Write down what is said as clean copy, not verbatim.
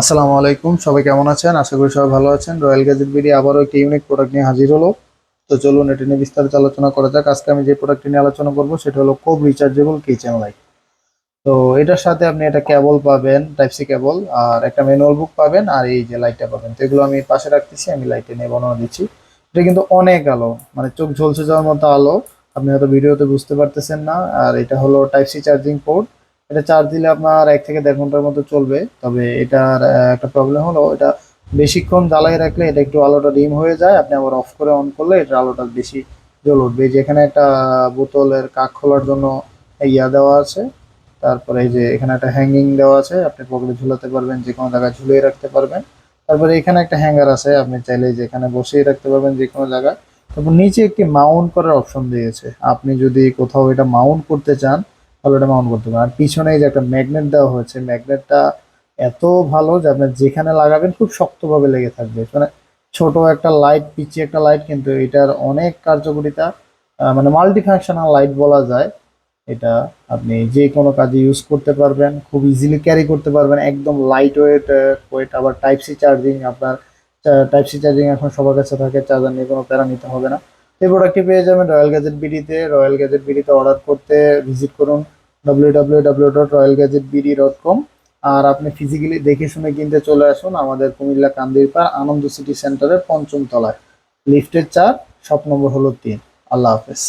আসসালামু আলাইকুম, সবাই কেমন আছেন? আশা করি সবাই ভালো আছেন। রয়্যাল গ্যাজেট বিডি আবারও একটি ইউনিক প্রোডাক্ট নিয়ে হাজির হলো। তো চলুন এটা নিয়ে বিস্তারিত আলোচনা করা যাক। আজকে আমি যে প্রোডাক্টটি নিয়ে আলোচনা করব সেটা হলো খুব রিচার্জেবল কিচেন লাইট। তো এটার সাথে আপনি একটা কেবল পাবেন, টাইপ সি কেবল, আর একটা ম্যানুয়াল বুক পাবেন, আর এই যে লাইটটা পাবেন। তো এগুলো আমি পাশে রাখতেছি, আমি লাইটটা নিয়ে বর্ণনা দিচ্ছি। এটা কিন্তু অনেক আলো, মানে চোখ ঝলসে যাওয়ার মতো আলো। আপনি হয়তো ভিডিওতে বুঝতে পারতেছেন না। আর এটা হলো টাইপ সি চার্জিং পোর্ট। এটা চার্জ দিলে আপনার 1 থেকে 1.5 ঘন্টার মতো চলবে। তবে এটার একটা প্রবলেম হলো, এটা বেশিক্ষণ জ্বালাই রাখলে এটা একটু আলোটা ডিম হয়ে যায়। আপনি আবার অফ করে অন করলে এটার আলোটা বেশি জ্বলে উঠবে। যেখানে একটা বোতলের কাক খোলার জন্য ইয়া দেওয়া আছে। তারপরে এই যে এখানে একটা হ্যাঙ্গিং দেওয়া আছে, আপনি পকেটে ঝুলাতে পারবেন, যে কোনো জায়গায় ঝুলিয়ে রাখতে পারবেন। তারপরে এখানে একটা হ্যাঙ্গার আছে, আপনি চাইলে যে এখানে বসিয়ে রাখতে পারবেন যে কোনো জায়গায়। তারপর নিচে একটি মাউন্ট করার অপশন দিয়েছে, আপনি যদি কোথাও এটা মাউন্ট করতে চান তাহলে এটা মাউন্ট করতে পারেন। আর পিছনে এই যে একটা ম্যাগনেট দেওয়া হয়েছে, ম্যাগনেটটা এত ভালো যে আপনি যেখানে লাগাবেন খুব শক্তভাবে লেগে থাকবে। মানে ছোট একটা লাইট, পিচ্ছি একটা লাইট, কিন্তু এটার অনেক কার্যকারিতা। মানে মাল্টি ফাংশনাল লাইট বলা যায় এটা। আপনি যে কোনো কাজে ইউজ করতে পারবেন, খুব ইজিলি ক্যারি করতে পারবেন, একদম লাইট ওয়েট। ওয়েট আবার টাইপ সি চার্জিং আপনার। টাইপ সি চার্জিং এখন সবার কাছে থাকে, চার্জার নিয়ে কোনো প্যারা নিতে হবে না। এই প্রোডাক্টটি পেয়ে যাবেন রয়্যাল গ্যাজেট বিডিতে। রয়্যাল গ্যাজেট বিডিতে অর্ডার করতে ভিজিট করুন www.royalgadgetbd.com। আর আপনি ফিজিক্যালি দেখে শুনে কিনতে চলে আসুন আমাদের কুমিল্লা কান্দিরপাড় আনন্দ সিটি সেন্টারের 5ম তলায়, লিফটের 4, শপ নম্বর হলো 3। আল্লাহ হাফেজ।